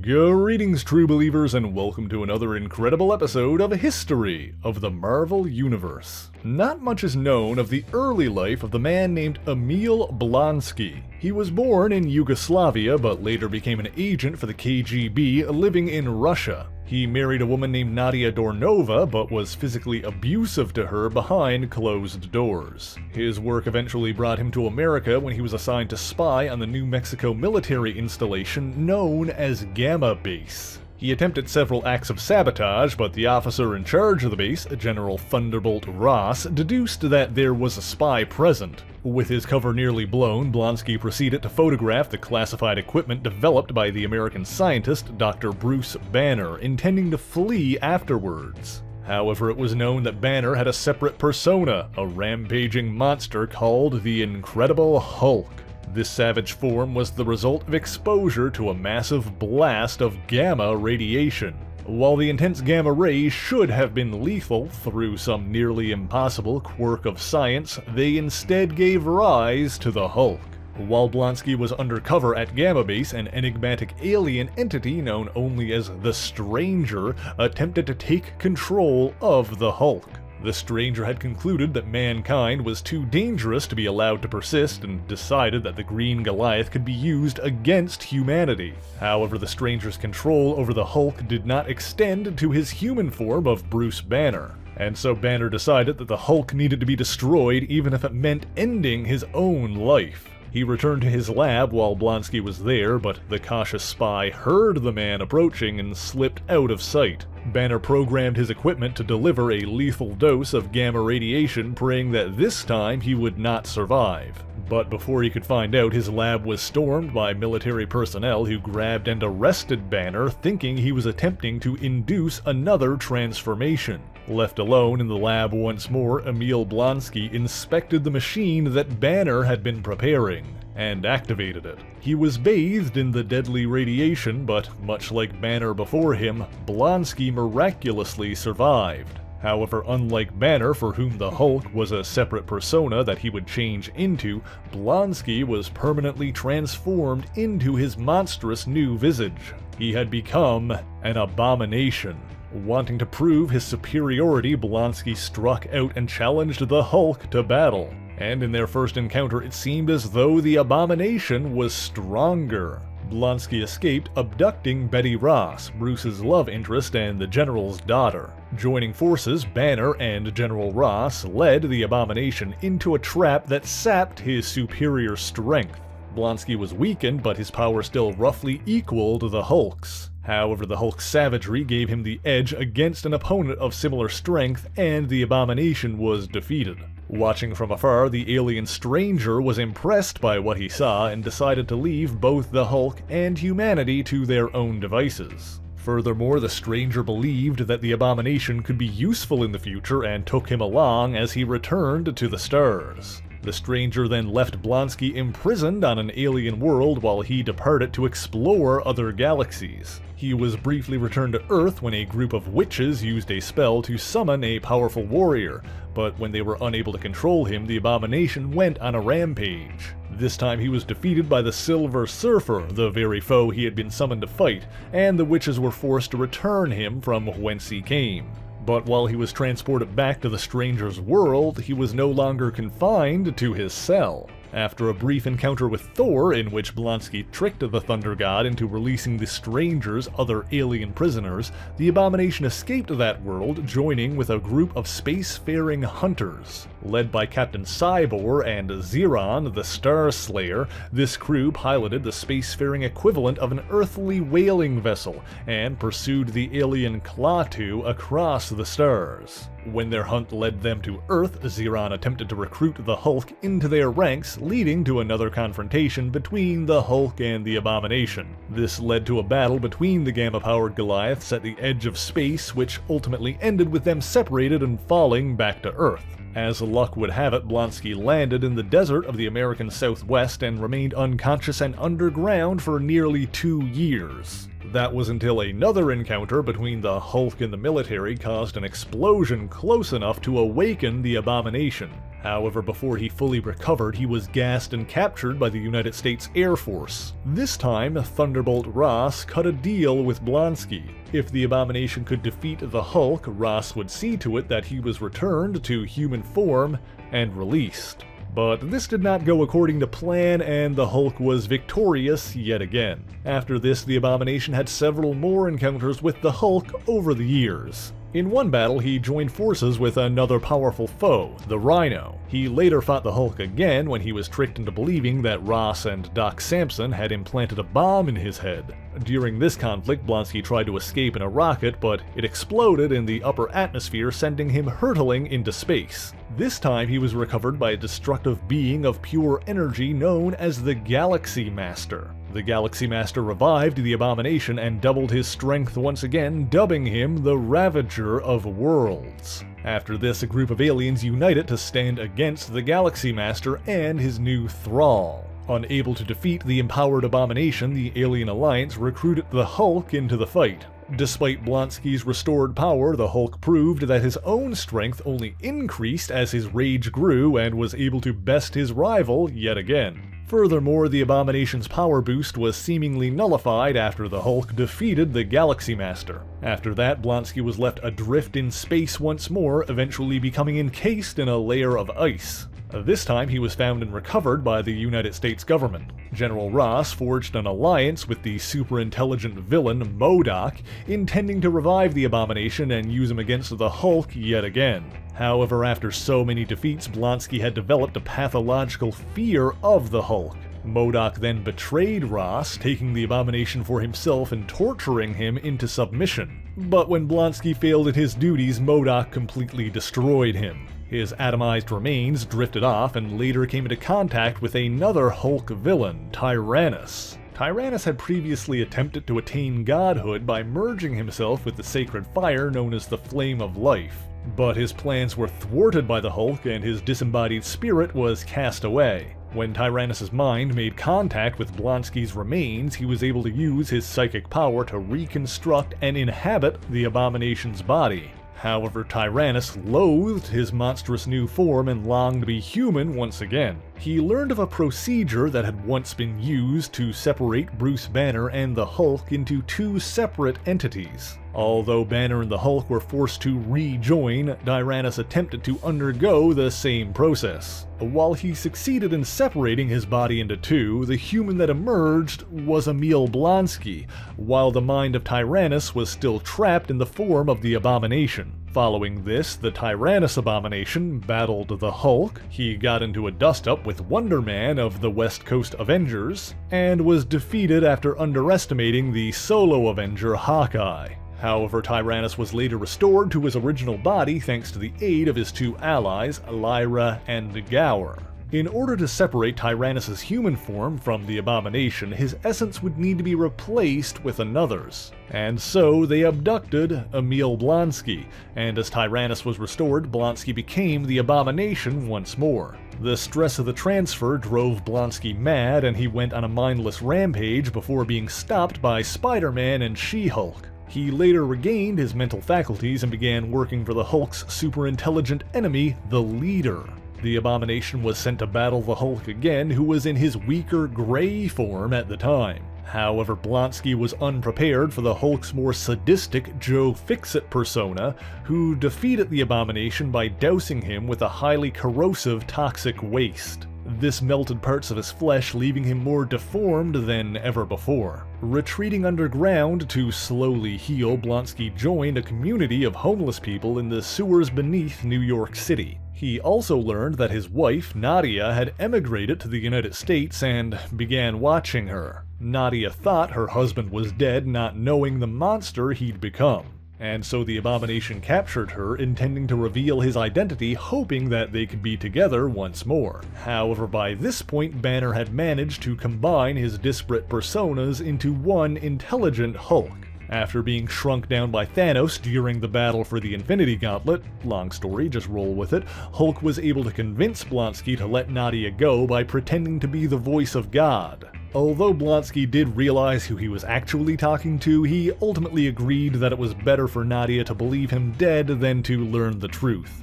Greetings, true believers, and welcome to another incredible episode of History of the Marvel Universe. Not much is known of the early life of the man named Emil Blonsky. He was born in Yugoslavia, but later became an agent for the KGB living in Russia. He married a woman named Nadia Dornova, but was physically abusive to her behind closed doors. His work eventually brought him to America when he was assigned to spy on the New Mexico military installation known as Gamma Base. He attempted several acts of sabotage, but the officer in charge of the base, General Thunderbolt Ross, deduced that there was a spy present. With his cover nearly blown, Blonsky proceeded to photograph the classified equipment developed by the American scientist Dr. Bruce Banner, intending to flee afterwards. However, it was known that Banner had a separate persona, a rampaging monster called the Incredible Hulk. This savage form was the result of exposure to a massive blast of gamma radiation. While the intense gamma rays should have been lethal through some nearly impossible quirk of science, they instead gave rise to the Hulk. While Blonsky was undercover at Gamma Base, an enigmatic alien entity known only as the Stranger attempted to take control of the Hulk. The Stranger had concluded that mankind was too dangerous to be allowed to persist and decided that the Green Goliath could be used against humanity. However, the Stranger's control over the Hulk did not extend to his human form of Bruce Banner. And so Banner decided that the Hulk needed to be destroyed even if it meant ending his own life. He returned to his lab while Blonsky was there, but the cautious spy heard the man approaching and slipped out of sight. Banner programmed his equipment to deliver a lethal dose of gamma radiation, praying that this time he would not survive. But before he could find out, his lab was stormed by military personnel who grabbed and arrested Banner, thinking he was attempting to induce another transformation. Left alone in the lab once more, Emil Blonsky inspected the machine that Banner had been preparing, and activated it. He was bathed in the deadly radiation, but much like Banner before him, Blonsky miraculously survived. However, unlike Banner, for whom the Hulk was a separate persona that he would change into, Blonsky was permanently transformed into his monstrous new visage. He had become an abomination. Wanting to prove his superiority, Blonsky struck out and challenged the Hulk to battle. And in their first encounter, it seemed as though the Abomination was stronger. Blonsky escaped, abducting Betty Ross, Bruce's love interest and the General's daughter. Joining forces, Banner and General Ross led the Abomination into a trap that sapped his superior strength. Blonsky was weakened, but his power still roughly equaled the Hulk's. However, the Hulk's savagery gave him the edge against an opponent of similar strength, and the Abomination was defeated. Watching from afar, the alien Stranger was impressed by what he saw and decided to leave both the Hulk and humanity to their own devices. Furthermore, the Stranger believed that the Abomination could be useful in the future and took him along as he returned to the stars. The Stranger then left Blonsky imprisoned on an alien world while he departed to explore other galaxies. He was briefly returned to Earth when a group of witches used a spell to summon a powerful warrior, but when they were unable to control him, the Abomination went on a rampage. This time he was defeated by the Silver Surfer, the very foe he had been summoned to fight, and the witches were forced to return him from whence he came. But while he was transported back to the Stranger's world, he was no longer confined to his cell. After a brief encounter with Thor, in which Blonsky tricked the Thunder God into releasing the Stranger's other alien prisoners, the Abomination escaped that world, joining with a group of spacefaring hunters. Led by Captain Cybor and Xeron, the Star Slayer, this crew piloted the spacefaring equivalent of an earthly whaling vessel, and pursued the alien Klaatu across the stars. When their hunt led them to Earth, Xeron attempted to recruit the Hulk into their ranks, leading to another confrontation between the Hulk and the Abomination. This led to a battle between the gamma-powered Goliaths at the edge of space, which ultimately ended with them separated and falling back to Earth. As luck would have it, Blonsky landed in the desert of the American Southwest and remained unconscious and underground for nearly 2 years. That was until another encounter between the Hulk and the military caused an explosion close enough to awaken the Abomination. However, before he fully recovered, he was gassed and captured by the United States Air Force. This time, Thunderbolt Ross cut a deal with Blonsky. If the Abomination could defeat the Hulk, Ross would see to it that he was returned to human form and released. But this did not go according to plan, and the Hulk was victorious yet again. After this, the Abomination had several more encounters with the Hulk over the years. In one battle, he joined forces with another powerful foe, the Rhino. He later fought the Hulk again when he was tricked into believing that Ross and Doc Samson had implanted a bomb in his head. During this conflict, Blonsky tried to escape in a rocket, but it exploded in the upper atmosphere, sending him hurtling into space. This time, he was recovered by a destructive being of pure energy known as the Galaxy Master. The Galaxy Master revived the Abomination and doubled his strength once again, dubbing him the Ravager of Worlds. After this, a group of aliens united to stand against the Galaxy Master and his new thrall. Unable to defeat the empowered Abomination, the Alien Alliance recruited the Hulk into the fight. Despite Blonsky's restored power, the Hulk proved that his own strength only increased as his rage grew and was able to best his rival yet again. Furthermore, the Abomination's power boost was seemingly nullified after the Hulk defeated the Galaxy Master. After that, Blonsky was left adrift in space once more, eventually becoming encased in a layer of ice. This time, he was found and recovered by the United States government. General Ross forged an alliance with the super-intelligent villain MODOK, intending to revive the Abomination and use him against the Hulk yet again. However, after so many defeats, Blonsky had developed a pathological fear of the Hulk. MODOK then betrayed Ross, taking the Abomination for himself and torturing him into submission. But when Blonsky failed at his duties, MODOK completely destroyed him. His atomized remains drifted off and later came into contact with another Hulk villain, Tyrannus. Tyrannus had previously attempted to attain godhood by merging himself with the sacred fire known as the Flame of Life. But his plans were thwarted by the Hulk and his disembodied spirit was cast away. When Tyrannus' mind made contact with Blonsky's remains, he was able to use his psychic power to reconstruct and inhabit the Abomination's body. However, Tyrannus loathed his monstrous new form and longed to be human once again. He learned of a procedure that had once been used to separate Bruce Banner and the Hulk into two separate entities. Although Banner and the Hulk were forced to rejoin, Tyrannus attempted to undergo the same process. While he succeeded in separating his body into two, the human that emerged was Emil Blonsky, while the mind of Tyrannus was still trapped in the form of the Abomination. Following this, the Tyrannus Abomination battled the Hulk, he got into a dust-up with Wonder Man of the West Coast Avengers, and was defeated after underestimating the solo Avenger Hawkeye. However, Tyrannus was later restored to his original body thanks to the aid of his two allies, Lyra and Gower. In order to separate Tyrannus' human form from the Abomination, his essence would need to be replaced with another's. And so they abducted Emil Blonsky, and as Tyrannus was restored, Blonsky became the Abomination once more. The stress of the transfer drove Blonsky mad, and he went on a mindless rampage before being stopped by Spider-Man and She-Hulk. He later regained his mental faculties and began working for the Hulk's super-intelligent enemy, the Leader. The Abomination was sent to battle the Hulk again, who was in his weaker gray form at the time. However, Blonsky was unprepared for the Hulk's more sadistic Joe Fixit persona, who defeated the Abomination by dousing him with a highly corrosive toxic waste. This melted parts of his flesh, leaving him more deformed than ever before. Retreating underground to slowly heal, Blonsky joined a community of homeless people in the sewers beneath New York City. He also learned that his wife, Nadia, had emigrated to the United States and began watching her. Nadia thought her husband was dead, not knowing the monster he'd become. And so the Abomination captured her, intending to reveal his identity, hoping that they could be together once more. However, by this point, Banner had managed to combine his disparate personas into one intelligent Hulk. After being shrunk down by Thanos during the battle for the Infinity Gauntlet, long story, just roll with it, Hulk was able to convince Blonsky to let Nadia go by pretending to be the voice of God. Although Blonsky did realize who he was actually talking to, he ultimately agreed that it was better for Nadia to believe him dead than to learn the truth.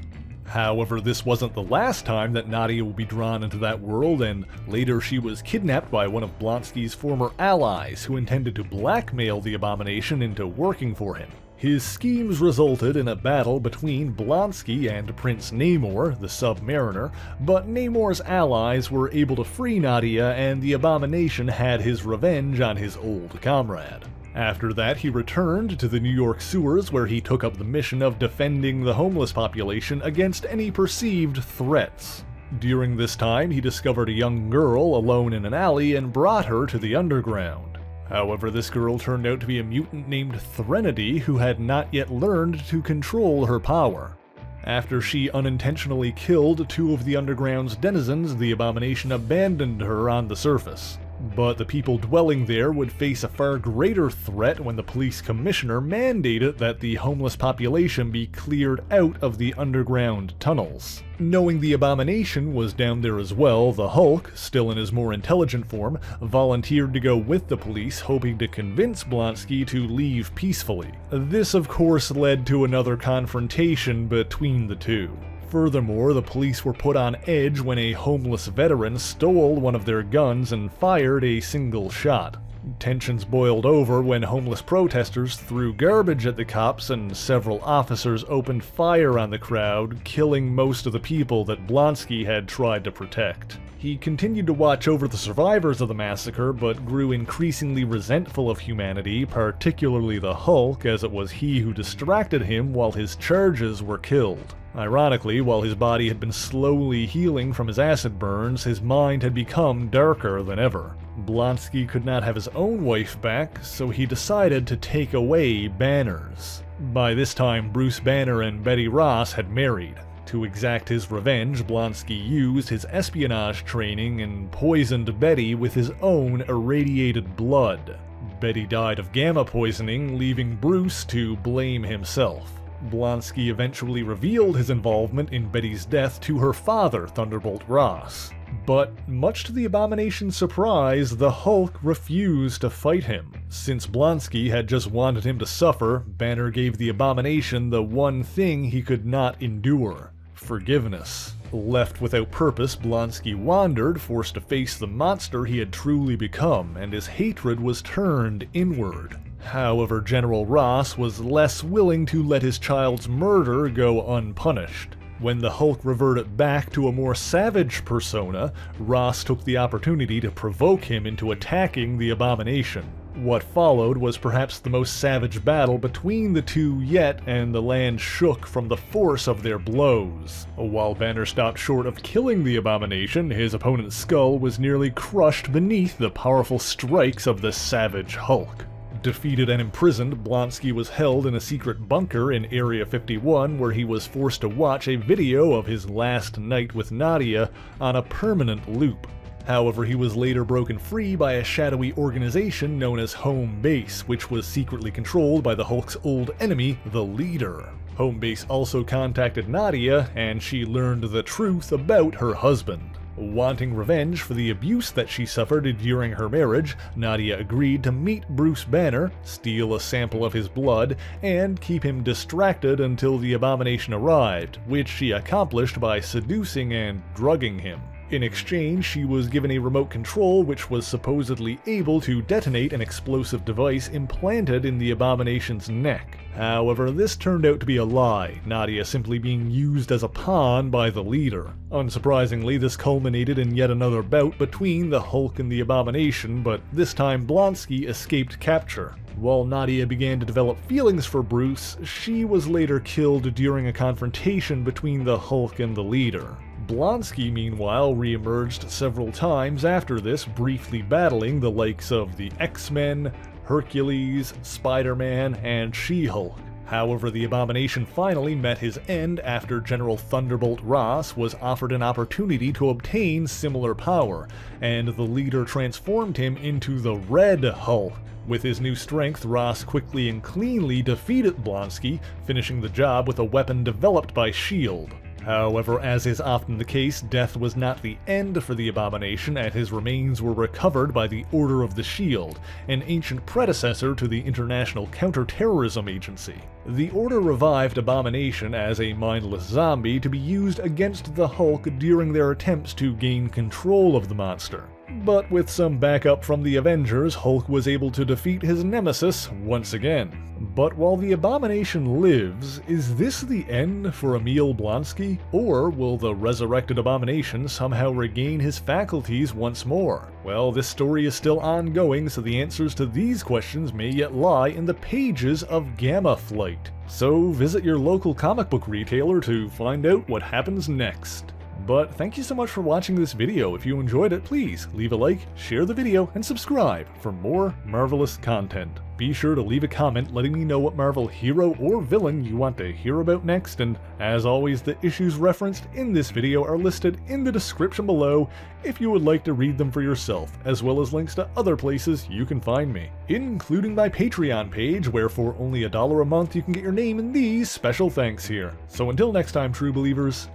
However, this wasn't the last time that Nadia will be drawn into that world, and later she was kidnapped by one of Blonsky's former allies who intended to blackmail the Abomination into working for him. His schemes resulted in a battle between Blonsky and Prince Namor, the Submariner, but Namor's allies were able to free Nadia and the Abomination had his revenge on his old comrade. After that, he returned to the New York sewers where he took up the mission of defending the homeless population against any perceived threats. During this time, he discovered a young girl alone in an alley and brought her to the underground. However, this girl turned out to be a mutant named Threnody who had not yet learned to control her power. After she unintentionally killed two of the underground's denizens, the Abomination abandoned her on the surface. But the people dwelling there would face a far greater threat when the police commissioner mandated that the homeless population be cleared out of the underground tunnels. Knowing the Abomination was down there as well, the Hulk, still in his more intelligent form, volunteered to go with the police, hoping to convince Blonsky to leave peacefully. This, of course, led to another confrontation between the two. Furthermore, the police were put on edge when a homeless veteran stole one of their guns and fired a single shot. Tensions boiled over when homeless protesters threw garbage at the cops and several officers opened fire on the crowd, killing most of the people that Blonsky had tried to protect. He continued to watch over the survivors of the massacre, but grew increasingly resentful of humanity, particularly the Hulk, as it was he who distracted him while his charges were killed. Ironically, while his body had been slowly healing from his acid burns, his mind had become darker than ever. Blonsky could not have his own wife back, so he decided to take away Banner's. By this time, Bruce Banner and Betty Ross had married. To exact his revenge, Blonsky used his espionage training and poisoned Betty with his own irradiated blood. Betty died of gamma poisoning, leaving Bruce to blame himself. Blonsky eventually revealed his involvement in Betty's death to her father, Thunderbolt Ross. But, much to the Abomination's surprise, the Hulk refused to fight him. Since Blonsky had just wanted him to suffer, Banner gave the Abomination the one thing he could not endure: forgiveness. Left without purpose, Blonsky wandered, forced to face the monster he had truly become, and his hatred was turned inward. However, General Ross was less willing to let his child's murder go unpunished. When the Hulk reverted back to a more savage persona, Ross took the opportunity to provoke him into attacking the Abomination. What followed was perhaps the most savage battle between the two yet, and the land shook from the force of their blows. While Banner stopped short of killing the Abomination, his opponent's skull was nearly crushed beneath the powerful strikes of the savage Hulk. Defeated and imprisoned, Blonsky was held in a secret bunker in Area 51 where he was forced to watch a video of his last night with Nadia on a permanent loop. However, he was later broken free by a shadowy organization known as Home Base, which was secretly controlled by the Hulk's old enemy, the Leader. Home Base also contacted Nadia, and she learned the truth about her husband. Wanting revenge for the abuse that she suffered during her marriage, Nadia agreed to meet Bruce Banner, steal a sample of his blood, and keep him distracted until the Abomination arrived, which she accomplished by seducing and drugging him. In exchange, she was given a remote control which was supposedly able to detonate an explosive device implanted in the Abomination's neck. However, this turned out to be a lie, Nadia simply being used as a pawn by the Leader. Unsurprisingly, this culminated in yet another bout between the Hulk and the Abomination, but this time Blonsky escaped capture. While Nadia began to develop feelings for Bruce, she was later killed during a confrontation between the Hulk and the Leader. Blonsky, meanwhile, re-emerged several times after this, briefly battling the likes of the X-Men, Hercules, Spider-Man, and She-Hulk. However, the Abomination finally met his end after General Thunderbolt Ross was offered an opportunity to obtain similar power, and the Leader transformed him into the Red Hulk. With his new strength, Ross quickly and cleanly defeated Blonsky, finishing the job with a weapon developed by S.H.I.E.L.D. However, as is often the case, death was not the end for the Abomination, and his remains were recovered by the Order of the Shield, an ancient predecessor to the International Counterterrorism Agency. The Order revived Abomination as a mindless zombie to be used against the Hulk during their attempts to gain control of the monster. But with some backup from the Avengers, Hulk was able to defeat his nemesis once again. But while the Abomination lives, is this the end for Emil Blonsky? Or will the resurrected Abomination somehow regain his faculties once more? Well, this story is still ongoing, so the answers to these questions may yet lie in the pages of Gamma Flight. So visit your local comic book retailer to find out what happens next. But thank you so much for watching this video. If you enjoyed it, please leave a like, share the video, and subscribe for more marvelous content. Be sure to leave a comment letting me know what Marvel hero or villain you want to hear about next, and as always, the issues referenced in this video are listed in the description below if you would like to read them for yourself, as well as links to other places you can find me, including my Patreon page, where for only $1 a month you can get your name in these special thanks here. So until next time, true believers,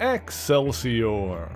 Excelsior!